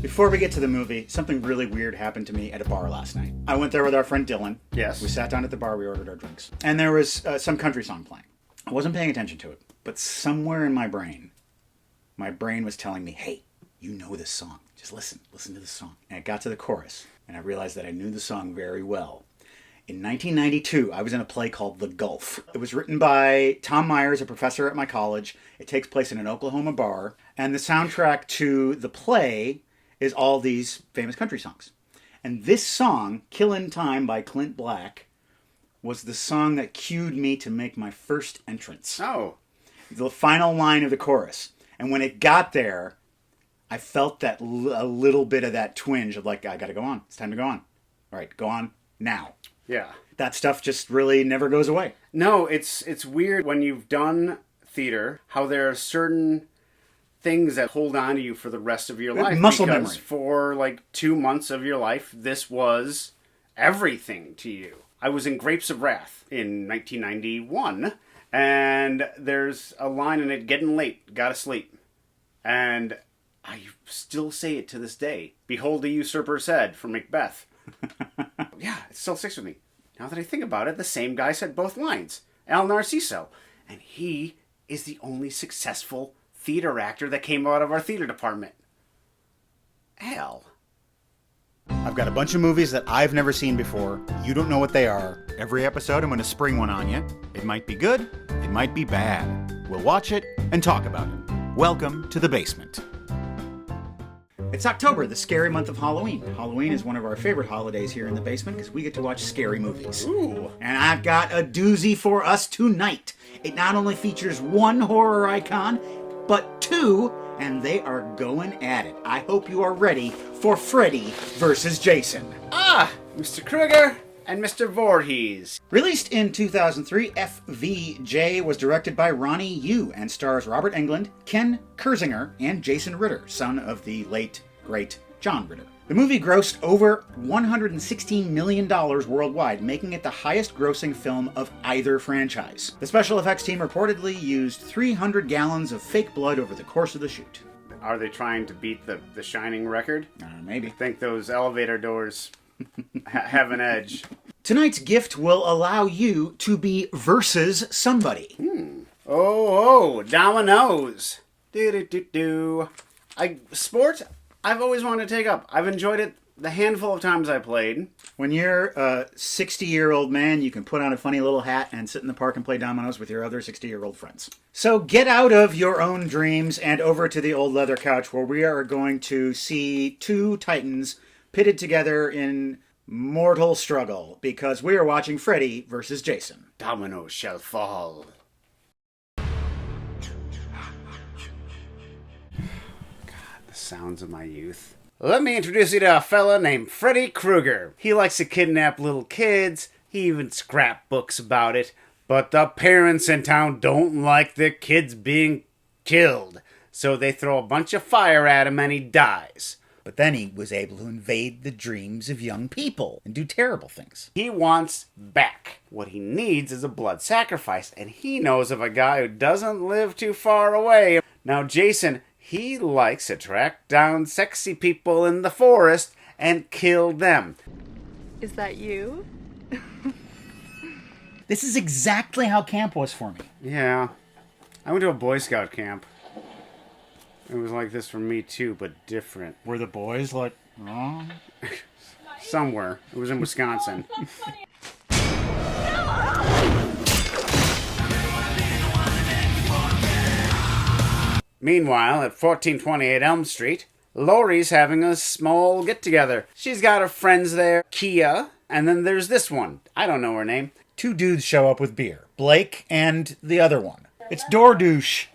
Before we get to the movie, something really weird happened to me at a bar last night. I went there with our friend Dylan. Yes. We sat down at the bar, we ordered our drinks. And there was some country song playing. I wasn't paying attention to it, but somewhere in my brain was telling me, hey, you know this song. Just listen to this song. And it got to the chorus, and I realized that I knew the song very well. In 1992, I was in a play called The Gulf. It was written by Tom Myers, a professor at my college. It takes place in an Oklahoma bar, and the soundtrack to the play is all these famous country songs. And this song, Killin' Time by Clint Black, was the song that cued me to make my first entrance. Oh. The final line of the chorus. And when it got there, I felt that a little bit of that twinge of like, I gotta go on. It's time to go on. All right, go on now. Yeah. That stuff just really never goes away. No, it's weird when you've done theater, how there are certain things that hold on to you for the rest of your life. Muscle because memory. For like 2 months of your life, this was everything to you. I was in Grapes of Wrath in 1991, and there's a line in it, getting late, gotta sleep. And I still say it to this day. Behold the usurper's head from Macbeth. Yeah, it still sticks with me. Now that I think about it, the same guy said both lines. Al Narciso. And he is the only successful theater actor that came out of our theater department. Al. I've got a bunch of movies that I've never seen before. You don't know what they are. Every episode, I'm going to spring one on you. It might be good. It might be bad. We'll watch it and talk about it. Welcome to the basement. It's October, the scary month of Halloween. Halloween is one of our favorite holidays here in the basement because we get to watch scary movies. Ooh. And I've got a doozy for us tonight. It not only features one horror icon, but two, and they are going at it. I hope you are ready for Freddy versus Jason. Ah, Mr. Krueger and Mr. Voorhees. Released in 2003, FVJ was directed by Ronnie Yu and stars Robert Englund, Ken Kersinger, and Jason Ritter, son of the late, great John Ritter. The movie grossed over $116 million worldwide, making it the highest-grossing film of either franchise. The special effects team reportedly used 300 gallons of fake blood over the course of the shoot. Are they trying to beat the Shining record? Maybe. I think those elevator doors have an edge. Tonight's gift will allow you to be versus somebody. Oh, dominoes. Do. Sport, I've always wanted to take up. I've enjoyed it the handful of times I played. When you're a 60-year-old man, you can put on a funny little hat and sit in the park and play dominoes with your other 60-year-old friends. So get out of your own dreams and over to the old leather couch where we are going to see two titans pitted together in mortal struggle because we are watching Freddy versus Jason. Dominoes shall fall. God, the sounds of my youth. Let me introduce you to a fella named Freddy Krueger. He likes to kidnap little kids. He even scrapbooks about it. But the parents in town don't like their kids being killed. So they throw a bunch of fire at him and he dies. But then he was able to invade the dreams of young people and do terrible things. He wants back. What he needs is a blood sacrifice, and he knows of a guy who doesn't live too far away. Now, Jason, he likes to track down sexy people in the forest and kill them. Is that you? This is exactly how camp was for me. Yeah. I went to a Boy Scout camp. It was like this for me too, but different. Were the boys like, oh? Somewhere. It was in Wisconsin. Meanwhile, at 1428 Elm Street, Lori's having a small get-together. She's got her friends there, Kia, and then there's this one. I don't know her name. Two dudes show up with beer. Blake and the other one. It's Door Douche.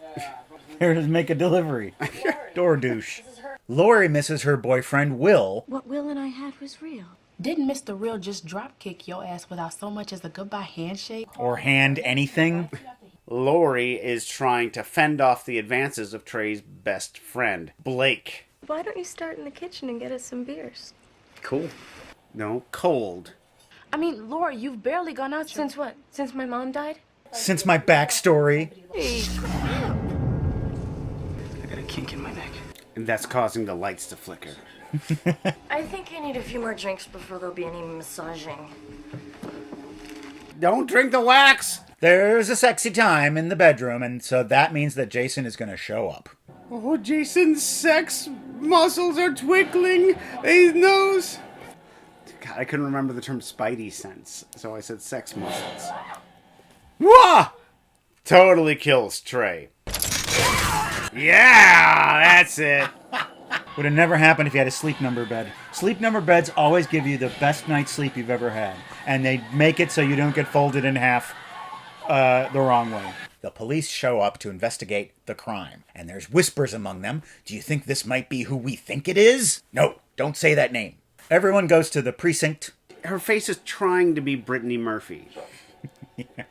Here to make a delivery. Door Douche. Lori misses her boyfriend, Will. What Will and I had was real. Didn't Mr. Real just drop kick your ass without so much as a goodbye handshake? Or hand anything. Lori is trying to fend off the advances of Trey's best friend, Blake. Why don't you start in the kitchen and get us some beers? Cool. No, cold. I mean, Laura, you've barely gone out Since what? Since my mom died? Since my backstory. Hey, I got a kink in my neck. And that's causing the lights to flicker. I think you need a few more drinks before there'll be any massaging. Don't drink the wax! There's a sexy time in the bedroom, and so that means that Jason is going to show up. Oh, Jason's sex muscles are twinkling. His nose. God, I couldn't remember the term spidey sense, so I said sex muscles. Wah! Totally kills Trey. Yeah, that's it. Would have never happened if you had a sleep number bed. Sleep number beds always give you the best night's sleep you've ever had. And they make it so you don't get folded in half the wrong way. The police show up to investigate the crime. And there's whispers among them. Do you think this might be who we think it is? No, don't say that name. Everyone goes to the precinct. Her face is trying to be Brittany Murphy. Yeah.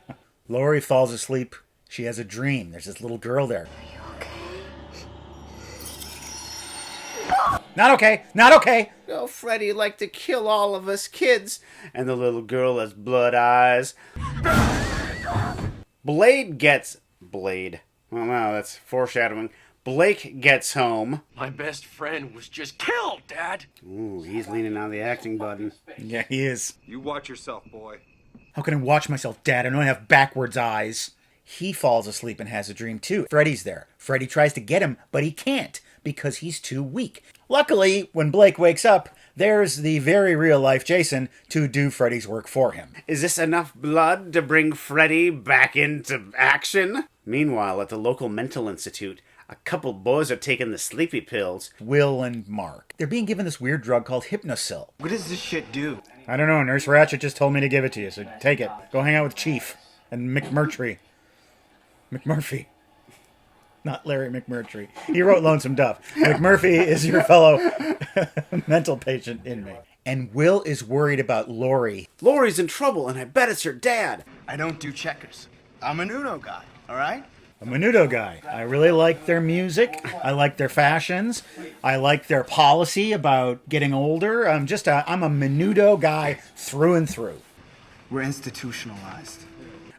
Lori falls asleep. She has a dream. There's this little girl there. Not okay! Not okay! Oh, Freddy liked to kill all of us kids. And the little girl has blood eyes. Blade. Oh, wow, that's foreshadowing. Blake gets home. My best friend was just killed, Dad! Ooh, he's leaning on the acting button. Yeah, he is. You watch yourself, boy. How can I watch myself, Dad? I don't have backwards eyes. He falls asleep and has a dream, too. Freddy's there. Freddy tries to get him, but he can't because he's too weak. Luckily, when Blake wakes up, there's the very real-life Jason to do Freddy's work for him. Is this enough blood to bring Freddy back into action? Meanwhile, at the local mental institute, a couple boys are taking the sleepy pills. Will and Mark. They're being given this weird drug called Hypnosil. What does this shit do? I don't know. Nurse Ratchet just told me to give it to you, so take it. Go hang out with Chief and McMurtry. McMurphy. Not Larry McMurtry. He wrote Lonesome Dove. McMurphy is your fellow mental patient inmate. And Will is worried about Lori. Lori's in trouble, and I bet it's her dad. I don't do checkers. I'm an Uno guy, all right? A Menudo guy. I really like their music. I like their fashions. I like their policy about getting older. I'm a Menudo guy through and through. We're institutionalized.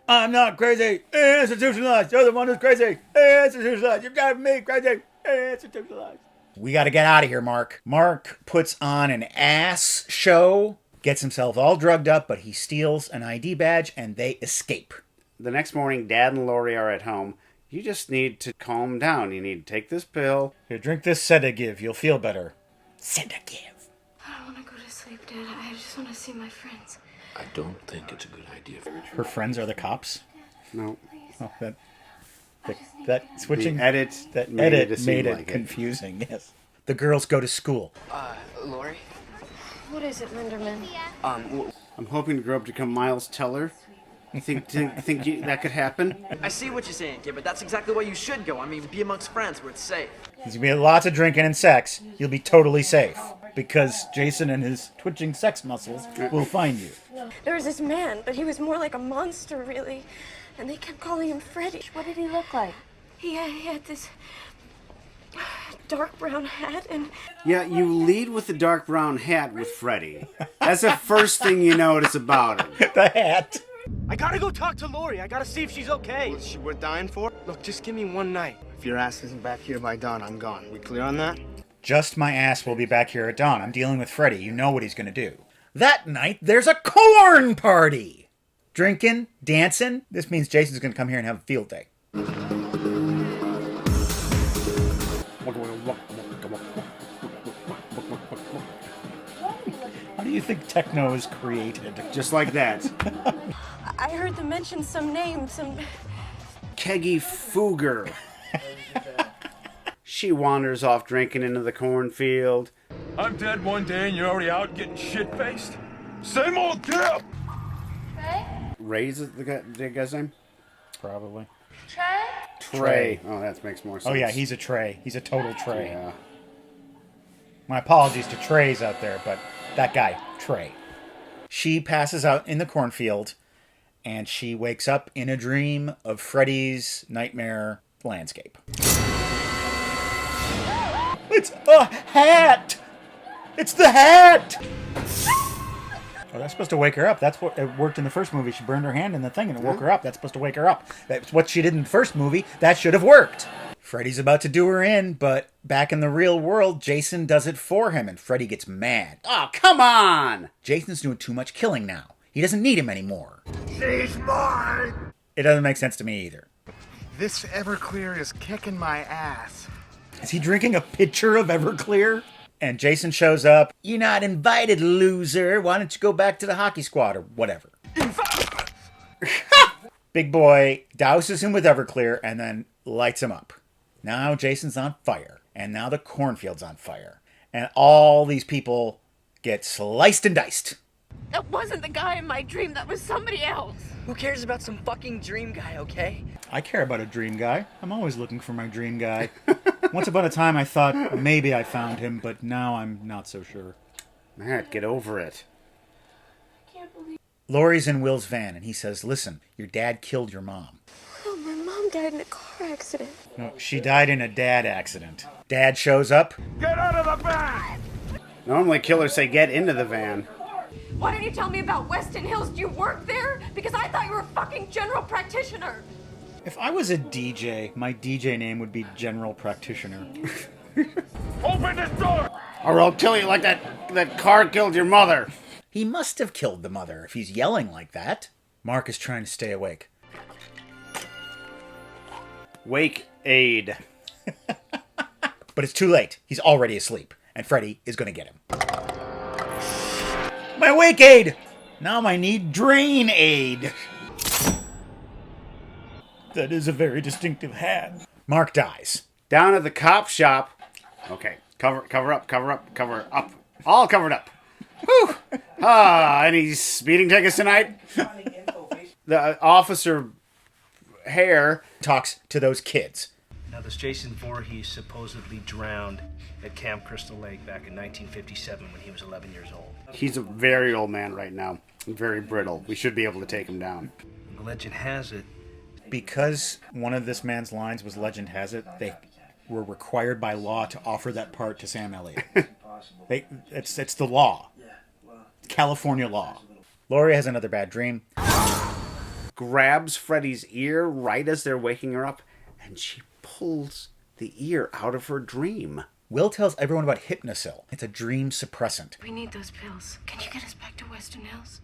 I'm not crazy. Institutionalized. You're the one who's crazy. Institutionalized. You're driving me crazy. Institutionalized. We got to get out of here, Mark. Mark puts on an ass show, gets himself all drugged up, but he steals an ID badge and they escape. The next morning, Dad and Lori are at home. You just need to calm down. You need to take this pill. Here, drink this sedative. You'll feel better. Sedative. I don't want to go to sleep, Dad. I just want to see my friends. I don't think it's a good idea. Her friends are the cops? No. Oh, that switching The edit that made edit it seem made it like it. confusing. Yes. The girls go to school. Lori? What is it, Linderman? I'm hoping to grow up to become Miles Teller. Think that could happen? I see what you're saying, kid, but that's exactly why you should go. I mean, be amongst friends where it's safe. There's gonna be lots of drinking and sex. You'll be totally safe because Jason and his twitching sex muscles will find you. There was this man, but he was more like a monster, really. And they kept calling him Freddy. What did he look like? He had this dark brown hat and... Yeah, you lead with the dark brown hat with Freddy. That's the first thing you notice about him. The hat. I gotta go talk to Lori. I gotta see if she's okay. What's she worth dying for? Look, just give me one night. If your ass isn't back here by dawn, I'm gone. We clear on that? Just my ass will be back here at dawn. I'm dealing with Freddy. You know what he's gonna do. That night, there's a corn party. Drinking, dancing. This means Jason's gonna come here and have a field day. How do you think techno is created? Just like that. I heard them mention some names, some... Keggy Fooger. She wanders off drinking into the cornfield. I'm dead one day and you're already out getting shit-faced? Same old deal! Ray's the guy's name? Probably. Trey. Oh, that makes more sense. Oh yeah, he's a Trey. He's a total Trey. Yeah. My apologies to Treys out there, but that guy, Trey. She passes out in the cornfield, and she wakes up in a dream of Freddy's nightmare landscape. It's a hat! It's the hat! Oh, that's supposed to wake her up. That's what it worked in the first movie. She burned her hand in the thing and it woke her up. That's supposed to wake her up. That's what she did in the first movie. That should have worked. Freddy's about to do her in, but back in the real world, Jason does it for him, and Freddy gets mad. Oh, come on! Jason's doing too much killing now. He doesn't need him anymore. She's mine! It doesn't make sense to me either. This Everclear is kicking my ass. Is he drinking a pitcher of Everclear? And Jason shows up. You're not invited, loser. Why don't you go back to the hockey squad or whatever? Big boy douses him with Everclear and then lights him up. Now Jason's on fire. And now the cornfield's on fire. And all these people get sliced and diced. That wasn't the guy in my dream. That was somebody else. Who cares about some fucking dream guy, okay? I care about a dream guy. I'm always looking for my dream guy. Once upon a time I thought maybe I found him, but now I'm not so sure. Matt, get over it. Laurie's in Will's van and he says, listen, your dad killed your mom. Oh, my mom died in a car accident. No, she died in a dad accident. Dad shows up. Get out of the van! Normally killers say get into the van. Why didn't you tell me about Weston Hills? Do you work there? Because I thought you were a fucking general practitioner. If I was a DJ, my DJ name would be General Practitioner. Open this door! Or I'll kill you like that car killed your mother. He must have killed the mother if he's yelling like that. Mark is trying to stay awake. Wake aid. But it's too late. He's already asleep. And Freddy is going to get him. My wake aid! Now I need drain aid. That is a very distinctive hat. Mark dies. Down at the cop shop. Okay, cover up. All covered up. Whew. Any speeding tickets tonight? The officer Hare Talks to those kids. Now, this Jason Voorhees supposedly drowned at Camp Crystal Lake back in 1957 when he was 11 years old. He's a very old man right now. Very brittle. We should be able to take him down. The legend has it Because one of this man's lines was legend has it, they were required by law to offer that part to Sam Elliott. It's the law. California law. Laurie has another bad dream. Grabs Freddy's ear right as they're waking her up, and she pulls the ear out of her dream. Will tells everyone about Hypnosil. It's a dream suppressant. We need those pills. Can you get us back to Weston Hills?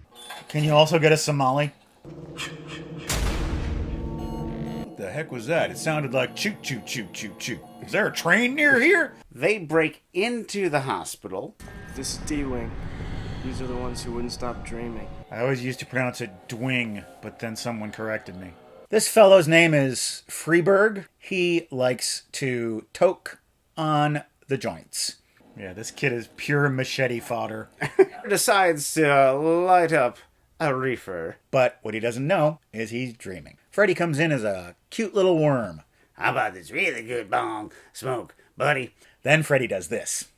Can you also get a Somali? What the heck was that? It sounded like choo choo choo choo choo. Is there a train near here? They break into the hospital. This is D-Wing. These are the ones who wouldn't stop dreaming. I always used to pronounce it Dwing, but then someone corrected me. This fellow's name is Freeberg. He likes to toke on the joints. Yeah, this kid is pure machete fodder. Decides to light up a reefer. But what he doesn't know is he's dreaming. Freddy comes in as a cute little worm. How about this really good bong smoke, buddy? Then Freddy does this.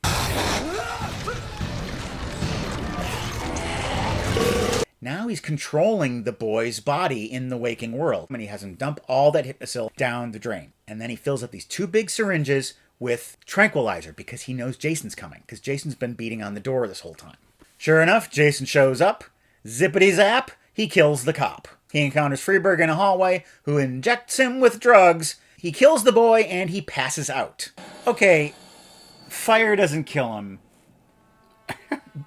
Now he's controlling the boy's body in the waking world. And he has him dump all that Hypnosil down the drain. And then he fills up these 2 big syringes with tranquilizer because he knows Jason's coming. Because Jason's been beating on the door this whole time. Sure enough, Jason shows up. Zippity zap, he kills the cop. He encounters Freeberg in a hallway who injects him with drugs. He kills the boy and he passes out. Okay, fire doesn't kill him.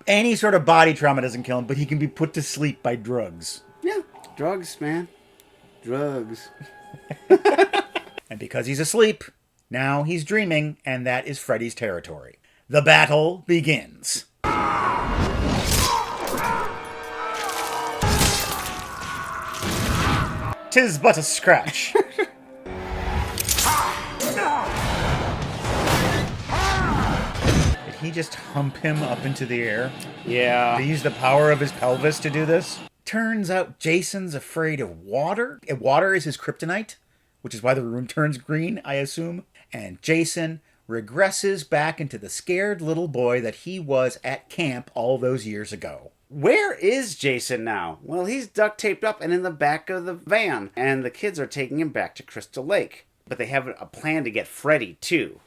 Any sort of body trauma doesn't kill him, but he can be put to sleep by drugs. Yeah, drugs, man. Drugs. And because he's asleep, now he's dreaming, and that is Freddy's territory. The battle begins. "'Tis but a scratch." Did he just hump him up into the air? Yeah. Did he use the power of his pelvis to do this? Turns out Jason's afraid of water. And water is his kryptonite, which is why the room turns green, I assume. And Jason regresses back into the scared little boy that he was at camp all those years ago. Where is Jason now? Well, he's duct taped up and in the back of the van. And the kids are taking him back to Crystal Lake. But they have a plan to get Freddy, too.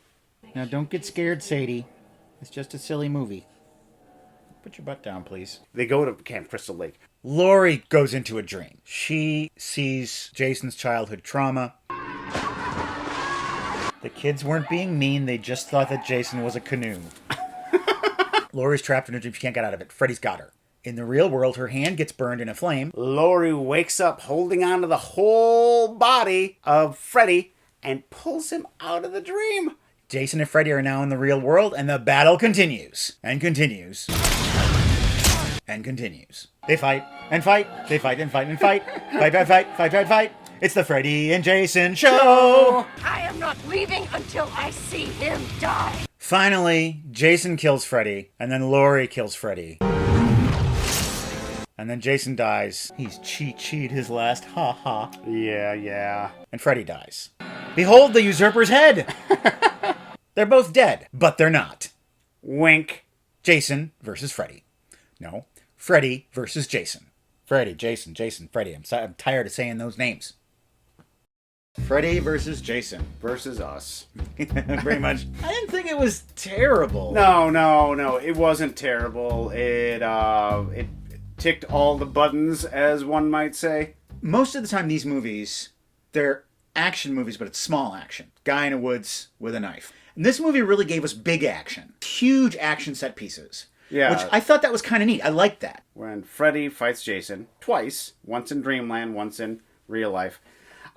Now, don't get scared, Sadie. It's just a silly movie. Put your butt down, please. They go to Camp Crystal Lake. Laurie goes into a dream. She sees Jason's childhood trauma. The kids weren't being mean. They just thought that Jason was a canoe. Laurie's trapped in a dream. She can't get out of it. Freddy's got her. In the real world, her hand gets burned in a flame. Laurie wakes up holding onto the whole body of Freddy and pulls him out of the dream. Jason and Freddy are now in the real world, and the battle continues. And continues. And continues. They fight and fight. They fight and fight and fight. Fight, fight, fight, fight, fight, fight. It's the Freddy and Jason show! I am not leaving until I see him die. Finally, Jason kills Freddy, and then Laurie kills Freddy. And then Jason dies. He's cheat his last ha-ha. Yeah. And Freddy dies. Behold the usurper's head! They're both dead, but they're not. Wink. Jason versus Freddy. No, Freddy versus Jason. Freddy, Jason, Freddy. I'm tired of saying those names. Freddy versus Jason. Versus us. Very much. I didn't think it was terrible. No. It wasn't terrible. It ticked all the buttons, as one might say. Most of the time, these movies, they're action movies, but it's small action. Guy in the woods with a knife. And this movie really gave us big action. Huge action set pieces. Yeah. Which I thought that was kind of neat. I liked that. When Freddy fights Jason, twice, once in Dreamland, once in real life,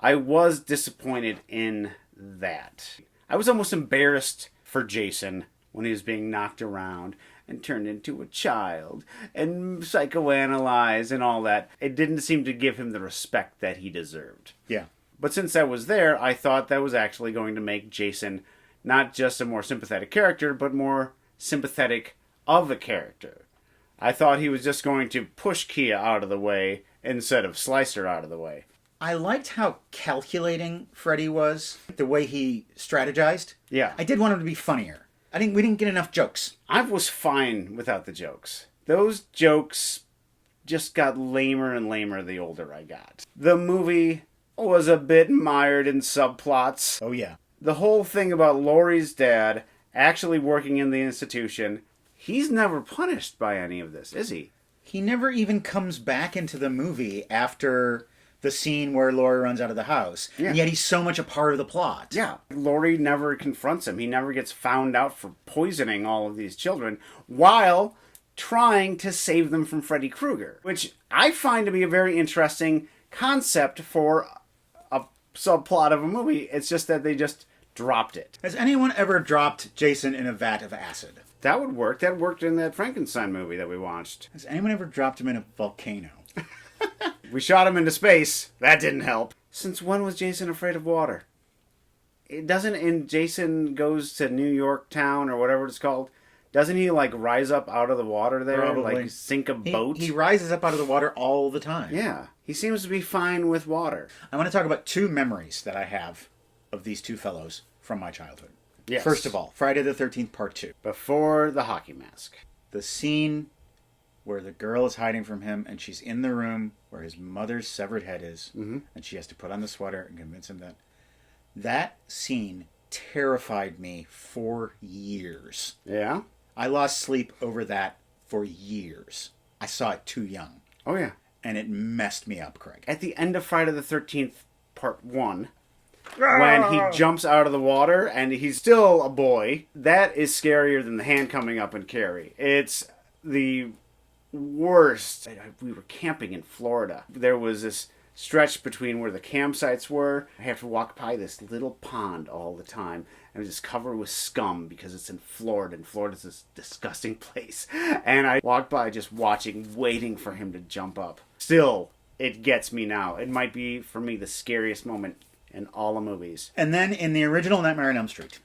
I was disappointed in that. I was almost embarrassed for Jason when he was being knocked around and turned into a child and psychoanalyzed and all that. It didn't seem to give him the respect that he deserved. Yeah. But since I was there, I thought that was actually going to make Jason not just a more sympathetic character, but more sympathetic of a character. I thought he was just going to push Kia out of the way instead of slice her out of the way. I liked how calculating Freddy was, the way he strategized. Yeah. I did want him to be funnier. We didn't get enough jokes. I was fine without the jokes. Those jokes just got lamer and lamer the older I got. The movie was a bit mired in subplots. Oh, yeah. The whole thing about Laurie's dad actually working in the institution, he's never punished by any of this, is he? He never even comes back into the movie after the scene where Laurie runs out of the house. Yeah. And yet he's so much a part of the plot. Yeah. Laurie never confronts him. He never gets found out for poisoning all of these children while trying to save them from Freddy Krueger, which I find to be a very interesting concept for a subplot of a movie. It's just that they just dropped it. Has anyone ever dropped Jason in a vat of acid? That would work. That worked in that Frankenstein movie that we watched. Has anyone ever dropped him in a volcano? We shot him into space. That didn't help. Since when was Jason afraid of water? It doesn't, in Jason Goes to New York Town or whatever it's called, doesn't he like rise up out of the water there? Probably. Like sink a boat? He rises up out of the water all the time. Yeah. He seems to be fine with water. I want to talk about two memories that I have of these two fellows from my childhood. Yes. First of all, Friday the 13th Part 2. Before the hockey mask. The scene where the girl is hiding from him and she's in the room where his mother's severed head is, and she has to put on the sweater and convince him that scene terrified me for years. Yeah? I lost sleep over that for years. I saw it too young. Oh, yeah. And it messed me up, Craig. At the end of Friday the 13th Part 1, when he jumps out of the water and he's still a boy, that is scarier than the hand coming up and Carrie. It's the worst. We were camping in Florida. There was this stretch between where the campsites were. I have to walk by this little pond all the time, and it's just covered with scum because it's in Florida, and Florida's this disgusting place. And I walked by just watching, waiting for him to jump up. Still, it gets me now. It might be, for me, the scariest moment in all the movies. And then in the original Nightmare on Elm Street,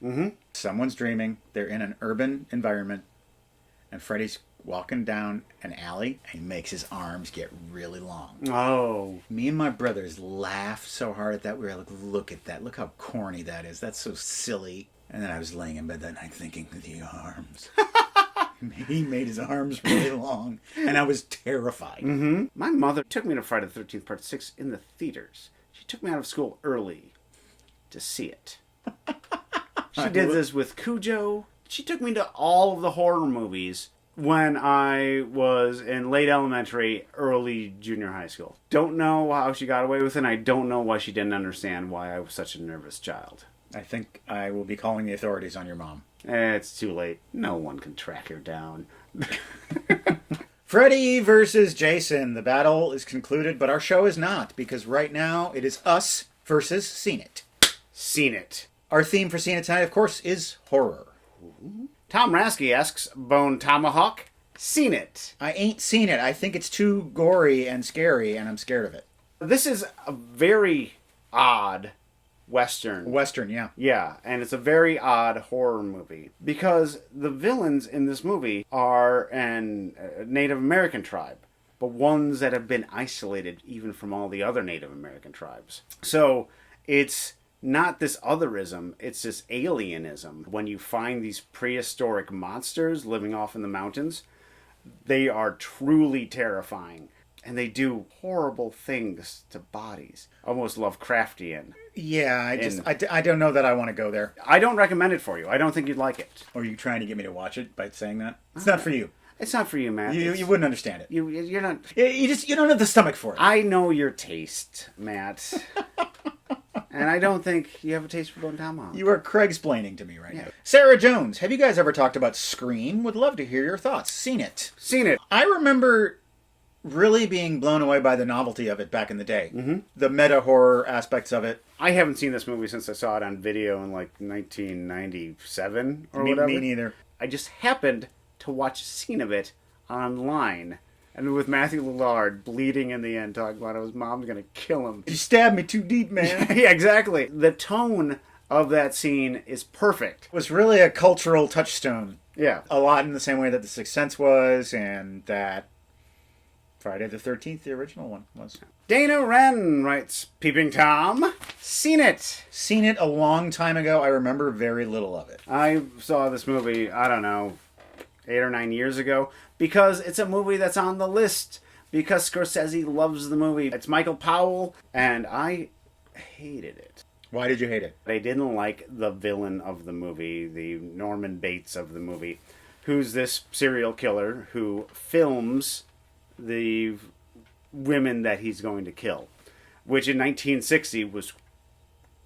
someone's dreaming, they're in an urban environment, and Freddy's walking down an alley, and he makes his arms get really long. Oh. Me and my brothers laughed so hard at that. We were like, look at that. Look how corny that is. That's so silly. And then I was laying in bed that night thinking, the arms. He made his arms really long. And I was terrified. My mother took me to Friday the 13th Part 6 in the theaters. She took me out of school early to see it. She did this with Cujo. She took me to all of the horror movies when I was in late elementary, early junior high school. Don't know how she got away with it, and I don't know why she didn't understand why I was such a nervous child. I think I will be calling the authorities on your mom. It's too late. No one can track her down. Freddy versus Jason. The battle is concluded, but our show is not, because right now it is us versus Seen It. Seen It. Our theme for Seen It tonight, of course, is horror. Tom Rasky asks, Bone Tomahawk, seen it? I ain't seen it. I think it's too gory and scary, and I'm scared of it. This is a very odd Western. Western, yeah. Yeah, and it's a very odd horror movie. Because the villains in this movie are a Native American tribe, but ones that have been isolated even from all the other Native American tribes. So it's not this otherism, it's this alienism. When you find these prehistoric monsters living off in the mountains, they are truly terrifying. And they do horrible things to bodies. Almost Lovecraftian. Yeah, I don't know that I want to go there. I don't recommend it for you. I don't think you'd like it. Or are you trying to get me to watch it by saying that? It's not for you. It's not for you, Matt. You wouldn't understand it. You're not... You don't have the stomach for it. I know your taste, Matt. And I don't think you have a taste for Bone Tomahawk. You are Craig-splaining to me right now. Sarah Jones, have you guys ever talked about Scream? Would love to hear your thoughts. Seen it. Seen it. I remember really being blown away by the novelty of it back in the day. Mm-hmm. The meta-horror aspects of it. I haven't seen this movie since I saw it on video in like 1997 or whatever. Me neither. I just happened to watch a scene of it online. And with Matthew Lillard bleeding in the end, talking about how his mom's going to kill him. You stabbed me too deep, man. Yeah, exactly. The tone of that scene is perfect. It was really a cultural touchstone. Yeah. A lot in the same way that The Sixth Sense was, and that Friday the 13th, the original one, was. Dana Wren writes, Peeping Tom, seen it. Seen it a long time ago. I remember very little of it. I saw this movie, I don't know, 8 or 9 years ago, because it's a movie that's on the list, because Scorsese loves the movie. It's Michael Powell, and I hated it. Why did you hate it? I didn't like the villain of the movie, the Norman Bates of the movie, who's this serial killer who films the women that he's going to kill, which in 1960 was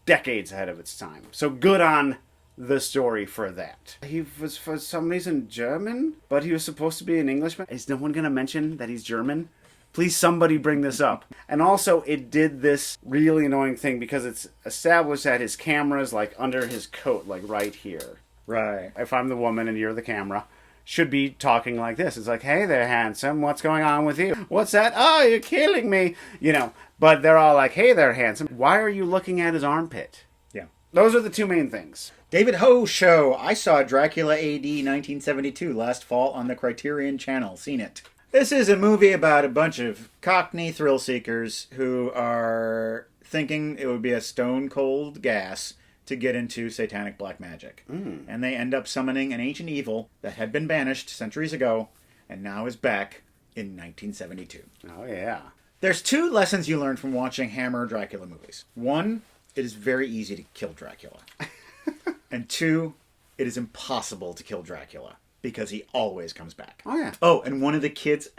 decades ahead of its time. So good on the story for that. He was for some reason German, but he was supposed to be an Englishman. Is no one going to mention that he's German? Please somebody bring this up. And also it did this really annoying thing because it's established that his camera's like under his coat, like right here. Right. If I'm the woman and you're the camera, should be talking like this. It's like, hey there, handsome, what's going on with you? What's that? Oh, you're killing me. You know, but they're all like, hey there, handsome. Why are you looking at his armpit? Yeah. Those are the two main things. David Ho Show. I saw Dracula AD 1972 last fall on the Criterion Channel. Seen it. This is a movie about a bunch of Cockney thrill seekers who are thinking it would be a stone cold gas to get into satanic black magic. And they end up summoning an ancient evil that had been banished centuries ago and now is back in 1972. Oh, yeah. There's 2 lessons you learn from watching Hammer Dracula movies. 1, it is very easy to kill Dracula. And 2, it is impossible to kill Dracula because he always comes back. Oh, yeah. Oh, and one of the kids...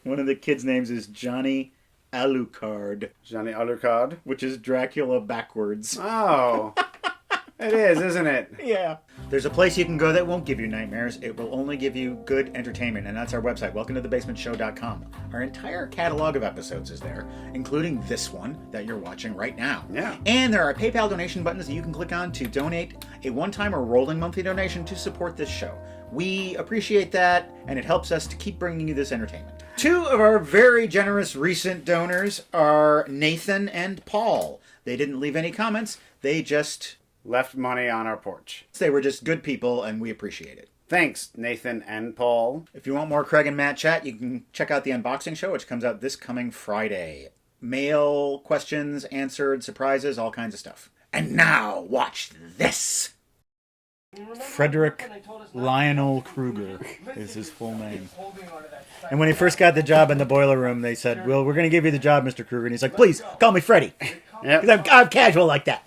one of the kids' names is Johnny Alucard. Johnny Alucard? Which is Dracula backwards. Oh. It is, isn't it? Yeah. There's a place you can go that won't give you nightmares. It will only give you good entertainment, and that's our website, welcometothebasementshow.com. Our entire catalog of episodes is there, including this one that you're watching right now. Yeah. And there are PayPal donation buttons that you can click on to donate a one-time or rolling monthly donation to support this show. We appreciate that, and it helps us to keep bringing you this entertainment. 2 of our very generous recent donors are Nathan and Paul. They didn't leave any comments. They just... left money on our porch. They were just good people, and we appreciate it. Thanks, Nathan and Paul. If you want more Craig and Matt chat, you can check out the unboxing show, which comes out this coming Friday. Mail, questions, answered, surprises, all kinds of stuff. And now, watch this! Frederick Lionel Krueger is his full name. And when he first got the job in the boiler room, they said, well, we're going to give you the job, Mr. Krueger. And he's like, please, call me Freddy. Yep. Because I'm casual like that.